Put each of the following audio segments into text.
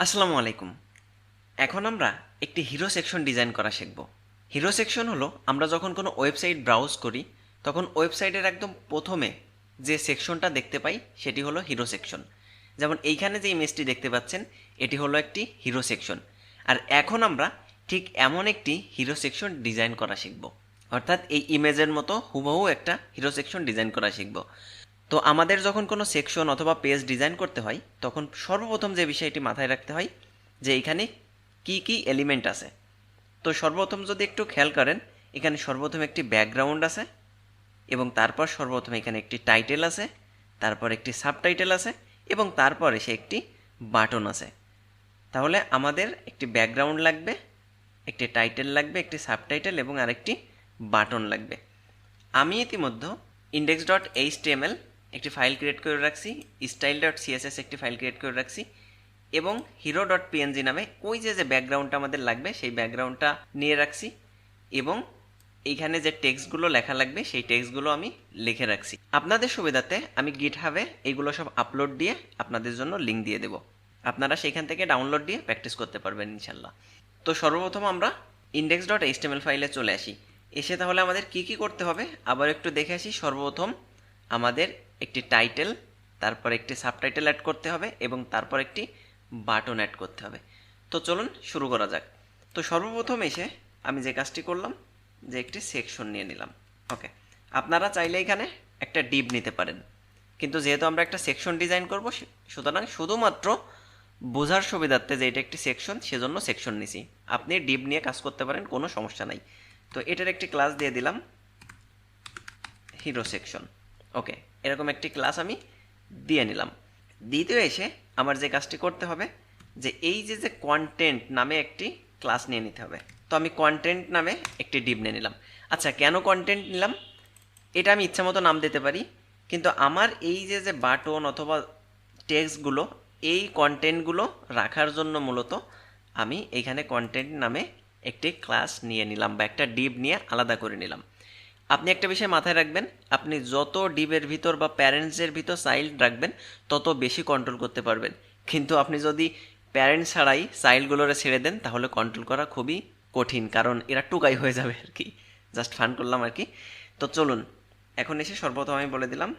আসসালামু আলাইকুম। এখন আমরা একটি হিরো সেকশন ডিজাইন করা শিখব। হিরো সেকশন হলো আমরা যখন কোনো ওয়েবসাইট ব্রাউজ করি তখন ওয়েবসাইটের একদম প্রথমে যে সেকশনটা দেখতে পাই সেটি হলো হিরো সেকশন। যেমন এইখানে যে ইমেজটি দেখতে পাচ্ছেন এটি হলো একটি হিরো সেকশন। আর এখন আমরা ঠিক এমন একটি হিরো সেকশন ডিজাইন করা শিখব, অর্থাৎ এই ইমেজের মতো হুবহু একটা হিরো সেকশন ডিজাইন করা শিখব। তো আমাদের যখন কোনো সেকশন অথবা পেজ ডিজাইন করতে হয় তখন সর্বপ্রথম যে বিষয়টি মাথায় রাখতে হয় যে এখানে কি কি এলিমেন্ট আছে। তো সর্বপ্রথম যদি একটু খেয়াল করেন, এখানে সর্বপ্রথম একটি ব্যাকগ্রাউন্ড আছে এবং তারপর সর্বপ্রথম এখানে একটি টাইটেল আছে, তারপর একটি সাবটাইটেল আছে এবং তারপর এসে একটি বাটন আছে। তাহলে আমাদের একটি ব্যাকগ্রাউন্ড লাগবে, একটি টাইটেল লাগবে, একটি সাবটাইটেল এবং আরেকটি বাটন লাগবে। আমি ইতিমধ্যে index.html একটি ফাইল ক্রিয়েট করে রাখছি, style.css একটি ফাইল ক্রিয়েট করে রাখছি এবং hero.png নামে ওই যে ব্যাকগ্রাউন্ডটা আমাদের লাগবে সেই ব্যাকগ্রাউন্ডটা নিয়ে রাখছি এবং এইখানে যে টেক্সটগুলো লেখা লাগবে সেই টেক্সটগুলো আমি লিখে রাখছি। আপনাদের সুবিধাতে আমি গিটহাবে এইগুলো সব আপলোড দিয়ে আপনাদের জন্য লিঙ্ক দিয়ে দেব, আপনারা সেইখান থেকে ডাউনলোড দিয়ে প্র্যাকটিস করতে পারবেন ইনশাল্লাহ। তো সর্বপ্রথম আমরা index.html ফাইলে চলে আসি। এসে তাহলে আমাদের কি কি করতে হবে আবার একটু দেখে আসি। সর্বপ্রথম আমাদের একটি টাইটেল, তারপর একটি সাবটাইটেল অ্যাড করতে হবে এবং তারপর একটি বাটন অ্যাড করতে হবে। তো চলুন শুরু করা যাক। তো সর্বপ্রথম এসে আমি যে কাজটি করলাম যে একটি সেকশন নিয়ে নিলাম। ওকে, আপনারা চাইলে এখানে একটা ডিভ নিতে পারেন, কিন্তু যেহেতু আমরা একটা সেকশন ডিজাইন করব সুতরাং শুধুমাত্র বোঝার সুবিধার্থে যে এটা একটি সেকশন সেজন্য সেকশন নিছি। আপনি ডিভ নিয়ে কাজ করতে পারেন, কোনো সমস্যা নাই। তো এটার একটি ক্লাস দিয়ে দিলাম হিরো সেকশন। ওকে, এরকম একটি ক্লাস আমি দিয়ে নিলাম। দ্বিতীয় এসে আমার যে কাজটি করতে হবে যে এই যে কন্টেন্ট নামে একটি ক্লাস নিয়ে নিতে হবে। তো আমি কন্টেন্ট নামে একটি ডিভ নিয়ে নিলাম। আচ্ছা, কেন কন্টেন্ট নিলাম এটা আমি ইচ্ছা মতো নাম দিতে পারি, কিন্তু আমার এই যে বাটন অথবা টেক্সটগুলো এই কন্টেন্টগুলো রাখার জন্য মূলত আমি এইখানে কন্টেন্ট নামে একটি ক্লাস নিয়ে নিলাম বা একটা ডিভ নিয়ে আলাদা করে নিলাম। আপনি একটা বিষয় মাথায় রাখবেন, আপনি যত ডিবের ভিতর বা প্যারেন্টসের ভিতর চাইল্ড রাখবেন তত বেশি কন্ট্রোল করতে পারবেন, কিন্তু আপনি যদি প্যারেন্টস ছাড়াই চাইল্ডগুলোরে ছেড়ে দেন তাহলে কন্ট্রোল করা খুবই কঠিন, কারণ এরা টুকাই হয়ে যাবে আর কি। জাস্ট ফান করলাম আর কি। তো চলুন এখন এসে সর্বপ্রথম আমি বলে দিলাম,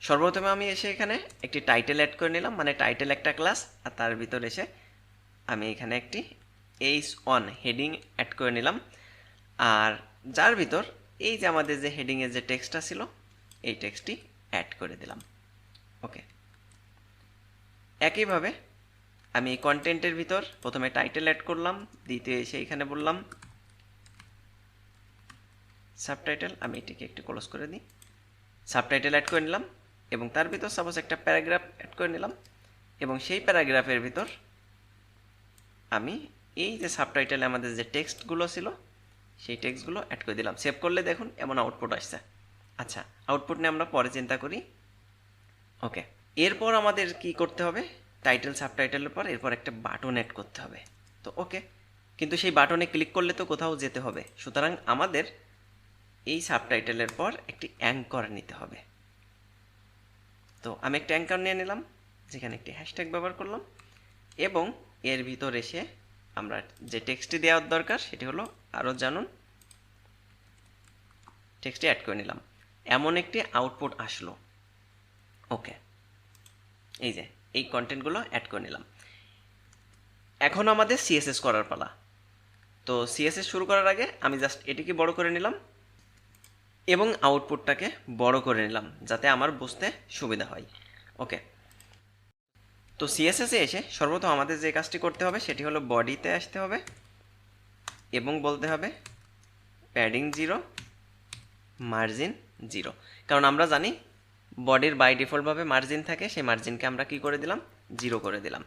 সর্বপ্রথমে আমি এসে এখানে একটি টাইটেল অ্যাড করে নিলাম, মানে টাইটেল একটা ক্লাস, আর তার ভিতর এসে আমি এখানে একটি H1 হেডিং অ্যাড করে নিলাম, আর যার ভিতর এই যে আমাদের যে হেডিংয়ের যে টেক্সটটা ছিল এই টেক্সটটি অ্যাড করে দিলাম। ওকে, একইভাবে আমি এই কন্টেন্টের ভিতর প্রথমে টাইটেল অ্যাড করলাম, দ্বিতীয় এসে এখানে বললাম সাবটাইটেল, আমি এটিকে একটু ক্লোজ করে দিই, সাবটাইটেল অ্যাড করে নিলাম এবং তার ভিতর সাপোজ একটা প্যারাগ্রাফ অ্যাড করে নিলাম এবং সেই প্যারাগ্রাফের ভিতর আমি এই যে সাবটাইটেলে আমাদের যে টেক্সটগুলো ছিল সেই টেক্সটগুলো অ্যাড করে দিলাম। সেভ করলে দেখুন এমন আউটপুট আসছে। আচ্ছা, আউটপুট নিয়ে আমরা পরে চিন্তা করি। ওকে, এরপর আমাদের কি করতে হবে, টাইটেল সাবটাইটেলের পর এরপর একটা বাটন অ্যাড করতে হবে। তো ওকে, কিন্তু সেই বাটনে ক্লিক করলে তো কোথাও যেতে হবে, সুতরাং আমাদের এই সাবটাইটেলের পর একটি অ্যাঙ্কর নিতে হবে। তো আমি একটা অ্যাঙ্কর নিয়ে নিলাম, যেখানে একটি হ্যাশট্যাগ ব্যবহার করলাম এবং এর ভিতর এসে আমরা যে টেক্সটটি দেওয়ার দরকার সেটি হলো আরও জানুন, টেক্সটটি অ্যাড করে নিলাম। এমন একটি আউটপুট আসলো। ওকে, এই যে এই কন্টেন্টগুলো অ্যাড করে নিলাম। এখন আমাদের সিএসএস করার পালা। তো সিএসএস শুরু করার আগে আমি জাস্ট এটিকে বড় করে নিলাম এবং আউটপুটটাকে বড় করে নিলাম যাতে আমার বুঝতে সুবিধা হয়। ওকে, তো সিএসএসে এসে সর্বপ্রথম আমাদের যে কাজটি করতে হবে সেটি হলো বডিতে আসতে হবে এবং বলতে হবে প্যাডিং 0, মার্জিন 0, কারণ আমরা জানি বডির বাই ডিফল্টভাবে মার্জিন থাকে, সেই মার্জিনকে আমরা কি করে দিলাম 0 করে দিলাম।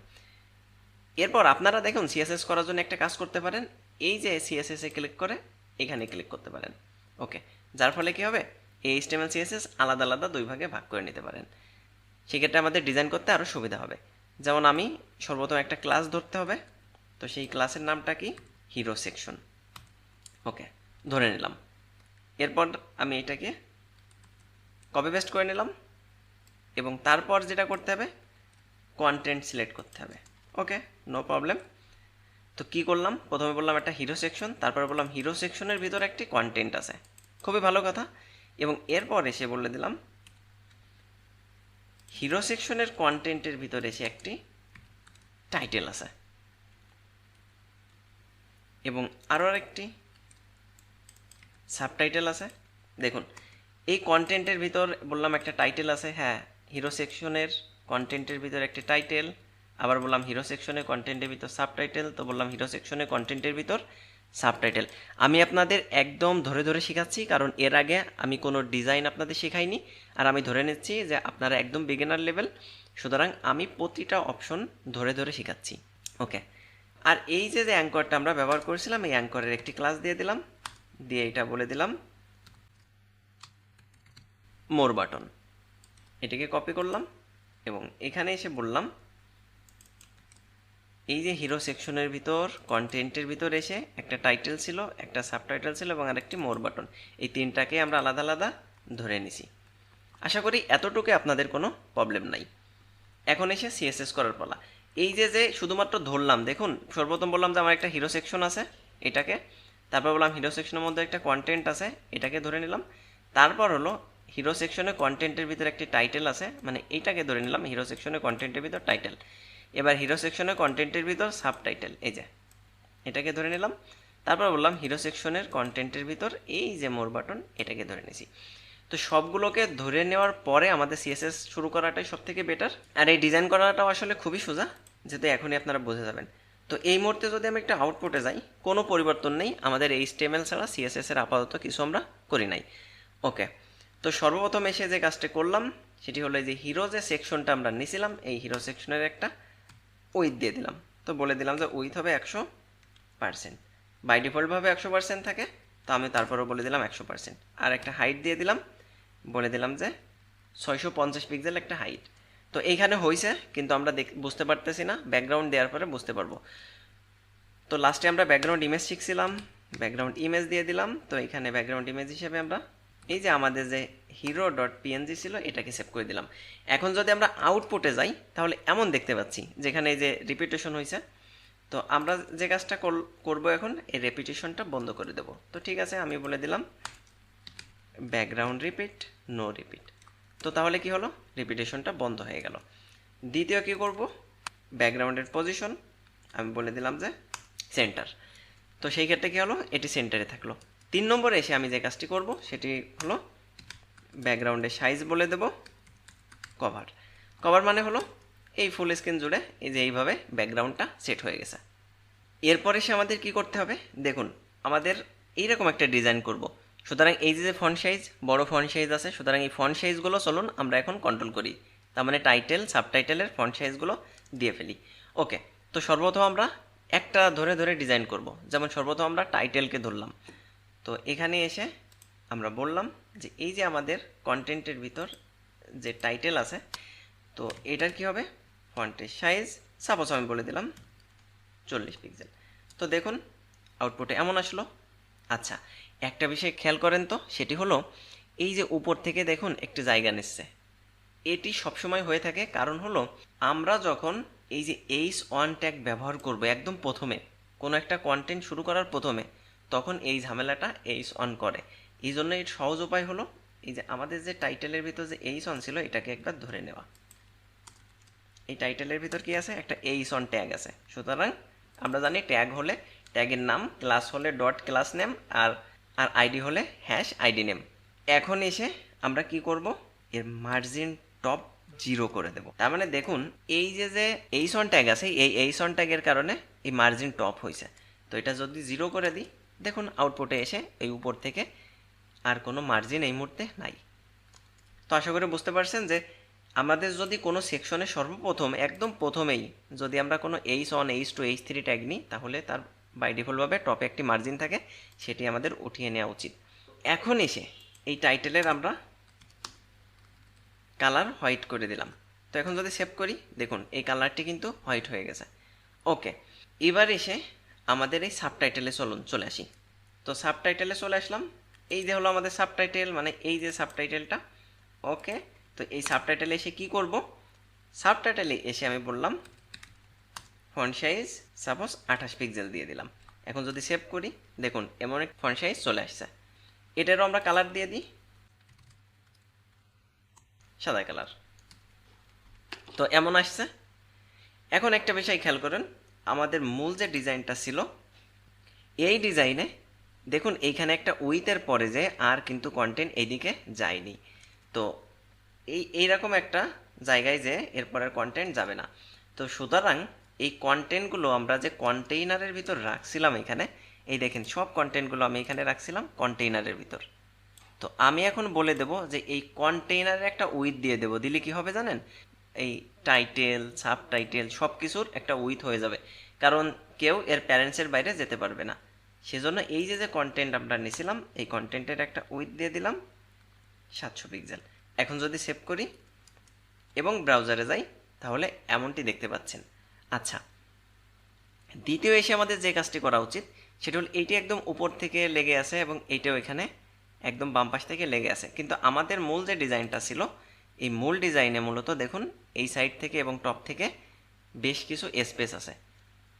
এরপর আপনারা দেখুন সিএসএস করার জন্য একটা কাজ করতে পারেন, এই যে সিএসএসে ক্লিক করে এখানে ক্লিক করতে পারেন। ওকে, যার ফলে কি হবে এই HTML CSS আলাদা আলাদা দুই ভাগে ভাগ করে নিতে পারেন, সেক্ষেত্রে আমাদের ডিজাইন করতে আরও সুবিধা হবে। যেমন আমি সর্বপ্রথম একটা ক্লাস ধরতে হবে, তো সেই ক্লাসের নামটা কি হিরো সেকশন। ওকে, ধরে নিলাম। এরপর আমি এটাকে কপি পেস্ট করে নিলাম এবং তারপর যেটা করতে হবে কন্টেন্ট সিলেক্ট করতে হবে। ওকে, নো প্রবলেম। তো কি করলাম, প্রথমে বললাম একটা হিরো সেকশন, তারপরে বললাম হিরো সেকশনের ভিতরে একটি কন্টেন্ট আছে, খুবই ভালো কথা। এবং এরপর এসে বলে দিলাম হিরো সেকশনের কন্টেন্টের ভিতরে এসে একটি টাইটেল আছে এবং আরও একটি সাবটাইটেল আছে। দেখুন, এই কন্টেন্টের ভিতর বললাম একটা টাইটেল আছে, হ্যাঁ, হিরো সেকশনের কন্টেন্টের ভিতর একটি টাইটেল, আবার বললাম হিরো সেকশনের কন্টেন্টের ভিতর সাবটাইটেল, তো বললাম হিরো সেকশনের কন্টেন্টের ভিতর সাবটাইটেল। আমি আপনাদের একদম ধরে ধরে শেখাচ্ছি, কারণ এর আগে আমি কোনো ডিজাইন আপনাদের শেখাইনি, আর আমি ধরে নিচ্ছি যে আপনারা একদম বিগিনার লেভেল, সুতরাং আমি প্রতিটা অপশন ধরে ধরে শেখাচ্ছি। ওকে, আর এই যে অ্যাঙ্করটা আমরা ব্যবহার করেছিলাম, এই অ্যাঙ্করের একটি ক্লাস দিয়ে দিলাম, দিয়ে এটা বলে দিলাম মোর বাটন। এটিকে কপি করলাম এবং এখানে এসে বললাম এই যে হিরো সেকশনের ভিতর কন্টেন্টের ভিতর এসে একটা টাইটেল ছিল, একটা সাবটাইটেল ছিল এবং আরেকটি মোর বাটন, এই তিনটাকে আমরা আলাদা আলাদা ধরে নিছি। আশা করি এতটুকু আপনাদের কোনো প্রবলেম নাই। এখন এসে সিএসএস করার পালা। এই যে শুধুমাত্র ধরলাম, দেখুন সর্বপ্রথম বললাম যে আমার একটা হিরো সেকশন আছে, এটাকে, তারপর বললাম হিরো সেকশনের মধ্যে একটা কন্টেন্ট আছে, এটাকে ধরে নিলাম, তারপর হলো হিরো সেকশনের কন্টেন্টের ভিতর একটি টাইটেল আছে, মানে এইটাকে ধরে নিলাম হিরো সেকশনের কন্টেন্টের ভিতর টাইটেল। এবার হিরো সেকশনের কন্টেন্টের ভিতর সাবটাইটেল, এই যে এটাকে ধরে নিলাম, তারপর বললাম হিরো সেকশনের কন্টেন্টের ভিতর এই যে মোর বাটন, এটাকে ধরে নিছি। তো সবগুলোকে ধরে নেওয়ার পরে আমাদের সিএসএস শুরু করাটাই সব থেকে বেটার, আর এই ডিজাইন করাটাও আসলে খুবই সোজা, যেহেতু এখনই আপনারা বুঝে যাবেন। তো এই মুহূর্তে যদি আমি একটা আউটপুটে যাই, কোনো পরিবর্তন নেই, আমাদের এইচটিএমএল ছাড়া সিএসএস এর আপাতত কিছু আমরা করি নাই। ওকে, তো সর্বপ্রথম এসে যে কাজটা করলাম সেটি হলো এই যে হিরো যে সেকশনটা আমরা নিয়েছিলাম, এই হিরো সেকশনের একটা উইথ দিয়ে দিলাম। তো বলে দিলাম যে উইথ হবে 100%, বাই ডিফল্টভাবে 100% থাকে, তো আমি তারপরেও বলে দিলাম 100%। আর একটা হাইট দিয়ে দিলাম, বলে দিলাম যে 650 পিক্সেল একটা হাইট। তো এইখানে হয়েছে, কিন্তু আমরা বুঝতে পারতেছি না, ব্যাকগ্রাউন্ড দেওয়ার পরে বুঝতে পারবো। তো লাস্টে আমরা ব্যাকগ্রাউন্ড ইমেজ শিখছিলাম, ব্যাকগ্রাউন্ড ইমেজ দিয়ে দিলাম। তো এখানে ব্যাকগ্রাউন্ড ইমেজ হিসেবে আমরা এই যে আমাদের যে হিরো ডট পিএনজি ছিল এটাকে সেভ করে দিলাম। এখন যদি আমরা আউটপুটে যাই তাহলে এমন দেখতে পাচ্ছি, যেখানে এই যে রিপিটেশন হয়েছে। তো আমরা যে কাজটা করবো এখন, এই রেপিটেশনটা বন্ধ করে দেব। তো ঠিক আছে, আমি বলে দিলাম ব্যাকগ্রাউন্ড রিপিট, নো রিপিট। তো তাহলে কি হলো, রিপিটেশনটা বন্ধ হয়ে গেল। দ্বিতীয় কি করব, ব্যাকগ্রাউন্ডের পজিশন আমি বলে দিলাম যে সেন্টার। তো সেই ক্ষেত্রে কী হলো, এটি সেন্টারে থাকলো। 3 নম্বরে এসে আমি যে কাজটি করব সেটি হলো ব্যাকগ্রাউন্ডের সাইজ বলে দেব কভার। কভার মানে হলো এই ফুল স্ক্রিন জুড়ে এই যে এইভাবে ব্যাকগ্রাউন্ডটা সেট হয়ে গেছে। এরপর এসে আমাদের কি করতে হবে, দেখুন আমাদের এইরকম একটা ডিজাইন করব। সুতরাং এই যে ফন্ট সাইজ, বড় ফন্ট সাইজ আছে, সুতরাং এই ফন্ট সাইজগুলো চলুন আমরা এখন কন্ট্রোল করি। তার মানে টাইটেল সাবটাইটেলের ফন্ট সাইজগুলো দিয়ে ফেলি। ওকে, তো সর্বপ্রথম আমরা একটা ধরে ধরে ডিজাইন করব। যেমন সর্বপ্রথম আমরা টাইটেলকে ধরলাম। তো এখানে এসে আমরা বললাম যে এই যে আমাদের কন্টেন্টের ভিতর যে টাইটেল আছে, তো এটার কি হবে, ফন্টের সাইজ সাপোজ আমি বলে দিলাম 40 পিক্সেল। তো দেখুন আউটপুটে এমন আসলো। আচ্ছা, একটা বিষয় খেয়াল করেন তো, সেটি হলো এই যে উপর থেকে দেখুন একটি জায়গা নিচ্ছে, এটি সবসময় হয়ে থাকে। কারণ হলো আমরা যখন এই যে H1 ট্যাগ ব্যবহার করব একদম প্রথমে, কোনো একটা কন্টেন্ট শুরু করার প্রথমে, তখন এই ঝামেলাটা H1 করে। এই জন্য এর সহজ উপায় হলো এই যে আমাদের যে টাইটেলের ভিতর যে H1 ছিল এটাকে একবার ধরে নেওয়া। এই টাইটেলের ভিতর কি আছে, একটা H1 ট্যাগ আছে। সুতরাং আমরা জানি ট্যাগ হলে ট্যাগের নাম, ক্লাস হলে ডট ক্লাস নেম, আর আইডি হলে হ্যাশ আইডি নেম। এখন এসে আমরা কি করব, এর মার্জিন টপ 0 করে দেব। তার মানে দেখুন এই যে H1 ট্যাগ আছে, এই H1 ট্যাগের কারণে এই মার্জিন টপ হয়েছে। তো এটা যদি 0 করে দিই, দেখুন আউটপুটে এসে এই উপর থেকে আর কোনো মার্জিন এই মুহূর্তে নাই। তো আশা করি বুঝতে পারছেন যে আমাদের যদি কোনো সেকশনে সর্বপ্রথম একদম প্রথমেই যদি আমরা কোনো H1, H2, H3 ট্যাগ নিই, তাহলে তার বাই ডিফল্টভাবে টপে একটি মার্জিন থাকে, সেটি আমাদের উঠিয়ে নেওয়া উচিত। এখন এসে এই টাইটেলের আমরা কালার হোয়াইট করে দিলাম। তো এখন যদি সেভ করি, দেখুন এই কালারটি কিন্তু হোয়াইট হয়ে গেছে। ওকে, এবার এসে আমাদের এই সাবটাইটেলে চলে আসি। তো সাবটাইটেলে চলে আসলাম। এই যে হলো আমাদের সাবটাইটেল, মানে এই যে সাবটাইটেলটা। ওকে, তো এই সাবটাইটেলে এসে কি করব, সাবটাইটেলে এসে আমি বললাম ফন্ট সাইজ সাপোজ 28 পিক্সেল দিয়ে দিলাম। এখন যদি সেভ করি দেখুন এমন এক ফন্ট সাইজ চলে আসছে। এটারও আমরা কালার দিয়ে দিই সাদা কালার। তো এমন আসছে। এখন একটা বিষয় খেয়াল করেন, আমাদের মূল যে ডিজাইনটা ছিল এই ডিজাইনে দেখুন এইখানে একটা উইথের পরে যে আর কিন্তু কন্টেন্ট এইদিকে যায়নি। তো এইরকম একটা জায়গায় যে এরপরের কন্টেন্ট যাবে না। তো সুতরাং এই কন্টেন্টগুলো আমরা যে কন্টেইনারের ভিতর রাখছিলাম এখানে, এই দেখেন সব কন্টেন্টগুলো আমি এখানে রাখছিলাম কন্টেইনারের ভিতর। তো আমি এখন বলে দেব যে এই কন্টেইনারে একটা উইথ দিয়ে দেব। দিলে কি হবে জানেন, এই টাইটেল সাব টাইটেল সব কিছুর একটা উইথ হয়ে যাবে, কারণ কেউ এর প্যারেন্টসের বাইরে যেতে পারবে না। সেজন্য এই যে যে কন্টেন্ট আমরা নিয়েছিলাম এই কন্টেন্টের একটা উইথ দিয়ে দিলাম 700 পিক্সেল। এখন যদি সেভ করি এবং ব্রাউজারে যাই তাহলে এমনটি দেখতে পাচ্ছেন। আচ্ছা, দ্বিতীয় এসে আমাদের যে কাজটি করা উচিত সেটা হল এইটি একদম উপর থেকে লেগে আছে এবং এইটাও এখানে একদম বাম পাশ থেকে লেগে আছে, কিন্তু আমাদের মূল যে ডিজাইনটা ছিল এই মূল ডিজাইনে মূলত দেখুন এই সাইড থেকে এবং টপ থেকে বেশ কিছু স্পেস আছে।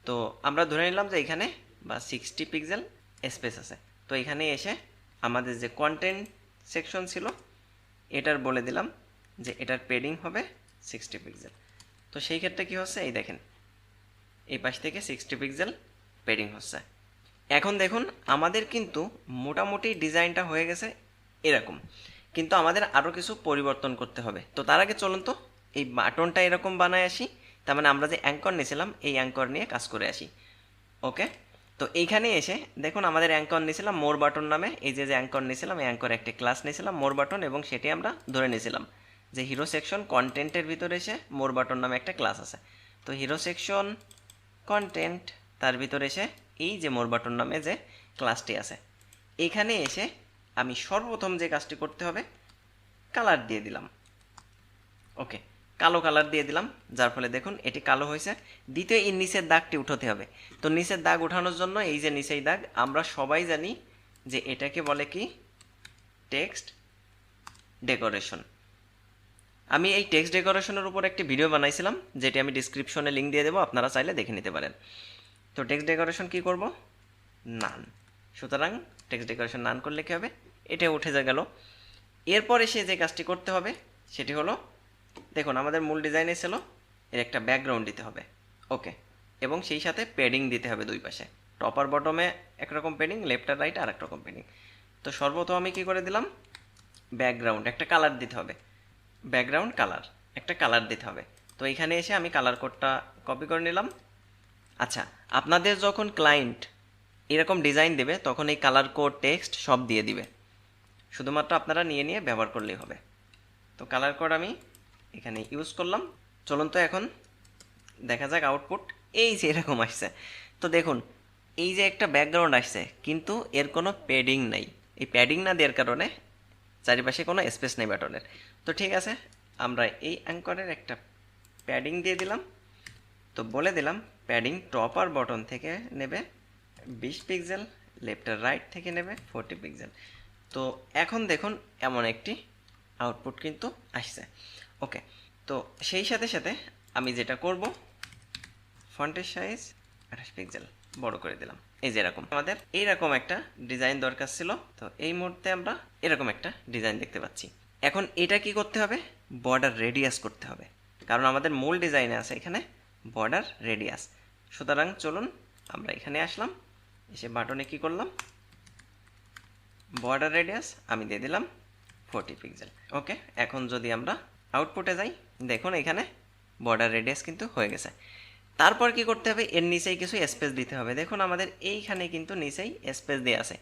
তো আমরা ধরে নিলাম যে এখানে বা 60 পিক্সেল স্পেস আছে। তো এখানে এসে আমাদের যে কন্টেন্ট সেকশন ছিল এটার বলে দিলাম যে এটার পেডিং হবে 60 পিক্সেল। তো সেই ক্ষেত্রে কি হচ্ছে, এই দেখেন এই পাশ থেকে 60 পিক্সেল পেডিং হচ্ছে। এখন দেখুন আমাদের কিন্তু মোটামুটি ডিজাইনটা হয়ে গেছে এরকম, কিন্তু আমাদের আরও কিছু পরিবর্তন করতে হবে। তো তার আগে চলুন তো এই বাটনটা এরকম বানায় আসি, তার মানে আমরা যে অ্যাঙ্কর নিয়েছিলাম এই অ্যাঙ্কর নিয়ে কাজ করে আসি। ওকে, তো এইখানে এসে দেখুন আমাদের অ্যাঙ্কর নিয়েছিলাম মোর বাটন নামে, এই যে অ্যাঙ্কর নিয়েছিলাম এই অ্যাঙ্কর একটি ক্লাস নিয়েছিলাম মোর বাটন, এবং সেটি আমরা ধরে নিয়েছিলাম যে হিরো সেকশন কন্টেন্টের ভিতরে এসে মোর বাটন নামে একটা ক্লাস আছে। তো হিরো সেকশন কন্টেন্ট তার ভিতরে এসে এই যে মোর বাটন নামে যে ক্লাসটি আছে এখানে এসে আমি সর্বপ্রথম যে কাজটি করতে হবে কালার দিয়ে দিলাম। ওকে, কালো কালার দিয়ে দিলাম, যার ফলে দেখুন এটি কালো হয়েছে। দ্বিতীয় এই নিচের দাগটি উঠাতে হবে। তো নিচের দাগ উঠানোর জন্য এই যে নিচের দাগ আমরা সবাই জানি যে এটাকে বলে কি টেক্সট ডেকোরেশন। আমি এই টেক্সট ডেকোরেশনের উপর একটি ভিডিও বানাইছিলাম যেটি আমি ডিসক্রিপশনে লিঙ্ক দিয়ে দেবো, আপনারা চাইলে দেখে নিতে পারেন। তো টেক্সট ডেকোরেশন কি করব, নান। সুতরাং টেক্সট ডেকোরেশন নান করলে কী হবে, এটা উঠে গেল। এরপর এসে যে কাজটি করতে হবে সেটি হলো দেখুন আমাদের মূল ডিজাইনে ছিল এর একটা ব্যাকগ্রাউন্ড দিতে হবে। ওকে, এবং সেই সাথে প্যাডিং দিতে হবে দুই পাশে, টপ আর বটমে একরকম প্যাডিং, লেফট আর রাইট আর এক রকম প্যাডিং। তো সর্বপ্রথম আমি কি করে দিলাম, ব্যাকগ্রাউন্ড একটা কালার দিতে হবে, ব্যাকগ্রাউন্ড কালার একটা কালার দিতে হবে। তো এখানে এসে আমি কালার কোডটা কপি করে নিলাম। আচ্ছা, আপনাদের যখন ক্লায়েন্ট এরকম ডিজাইন দেবে তখন এই কালার কোড টেক্সট সব দিয়ে দিবে, শুধুমাত্র আপনারা নিয়ে নিয়ে ব্যবহার করলেই হবে। তো কালার কোড আমি এখানে ইউজ করলাম। চলুন তো এখন দেখা যাক আউটপুট এই যে এরকম আসছে। তো দেখুন এই যে একটা ব্যাকগ্রাউন্ড আসছে কিন্তু এর কোনো প্যাডিং নাই, এই প্যাডিং না দেওয়ার কারণে চারিপাশে কোনো স্পেস নেই বাটনের। তো ঠিক আছে, আমরা এই অ্যাঙ্করের একটা প্যাডিং দিয়ে দিলাম। তো বলে দিলাম প্যাডিং টপ আর বটন থেকে নেবে 20 পিক্সেল, লেফট আর রাইট থেকে নেবে 40 পিক্সেল। তো এখন দেখুন এমন একটি আউটপুট কিন্তু আসছে। ওকে, তো সেই সাথে সাথে আমি যেটা করব ফন্টের সাইজ 28 পিক্সেল বড় করে দিলাম। এই যে এরকম আমাদের এইরকম একটা ডিজাইন দরকার ছিল। তো এই মুহূর্তে আমরা এরকম একটা ডিজাইন দেখতে পাচ্ছি। এখন এটা কি করতে হবে, বর্ডার রেডিয়াস করতে হবে, কারণ আমাদের মূল ডিজাইনে আছে এখানে বর্ডার রেডিয়াস। সুতরাং চলুন আমরা এখানে আসলাম, এসে বাটনে কি করলাম বর্ডার রেডিয়াস আমি দিয়ে দিলাম 40 পিক্সেল। ওকে, এখন যদি আমরা আউটপুটে যাই দেখুন এখানে বর্ডার রেডিয়াস কিন্তু হয়ে গেছে। তারপর কি করতে হবে, এর নিচেই কিছু স্পেস দিতে হবে। দেখুন আমাদের এইখানে কিন্তু নিচেই স্পেস দেওয়া আছে,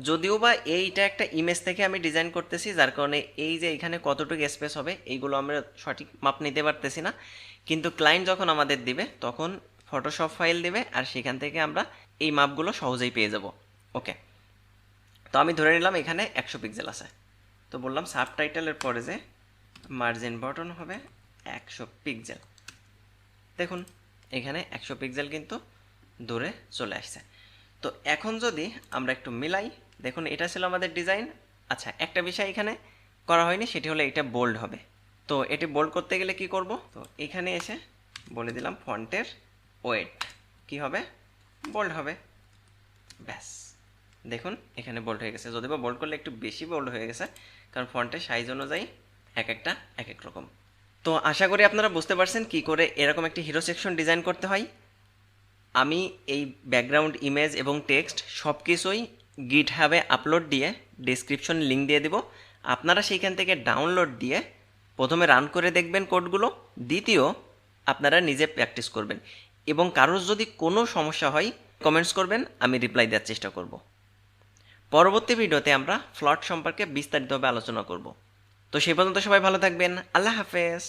যদিও বা এইটা একটা ইমেজ থেকে আমি ডিজাইন করতেছি যার কারণে এই যে এখানে কতটুকু স্পেস হবে এইগুলো আমরা সঠিক মাপ নিতে পারতেছি না, কিন্তু ক্লায়েন্ট যখন আমাদের দিবে তখন ফটোশপ ফাইল দেবে আর সেখান থেকে আমরা এই মাপগুলো সহজেই পেয়ে যাব। ওকে, তো আমি ধরে নিলাম এখানে 100 পিক্সেল আছে। তো বললাম সাবটাইটেলের পরে যে মার্জিন বটন হবে 100 পিক্সেল। দেখুন এখানে 100 পিক্সেল কিন্তু দূরে চলে আসছে। তো এখন যদি আমরা একটু মিলাই, দেখুন এটা ছিল আমাদের ডিজাইন। আচ্ছা, একটা বিষয় এখানে করা হয়নি সেটি হলো এটা বোল্ড হবে। তো এটি বোল্ড করতে গেলে কি করব, তো এখানে এসে বলে দিলাম ফন্টের ওয়েট কি হবে, বোল্ড হবে। ব্যাস, দেখুন এখানে বোল্ড হয়ে গেছে। যদিও বোল্ড করলে একটু বেশি বোল্ড হয়ে গেছে, কারণ ফন্টের সাইজ অনুযায়ী এক একটা এক এক রকম। তো আশা করি আপনারা বুঝতে পারছেন কি করে এরকম একটি হিরো সেকশন ডিজাইন করতে হয়। আমি এই ব্যাকগ্রাউন্ড ইমেজ এবং টেক্সট সব কিছুই গিটহাবে আপলোড দিয়ে ডেসক্রিপশন লিঙ্ক দিয়ে দেব। আপনারা সেইখান থেকে ডাউনলোড দিয়ে প্রথমে রান করে দেখবেন কোডগুলো, দ্বিতীয় আপনারা নিজে প্র্যাকটিস করবেন, এবং কারোর যদি কোনো সমস্যা হয় কমেন্টস করবেন, আমি রিপ্লাই দেওয়ার চেষ্টা করব। পরবর্তী ভিডিওতে আমরা ফ্লট সম্পর্কে বিস্তারিতভাবে আলোচনা করব। তো সেই পর্যন্ত সবাই ভালো থাকবেন, আল্লাহ হাফেজ।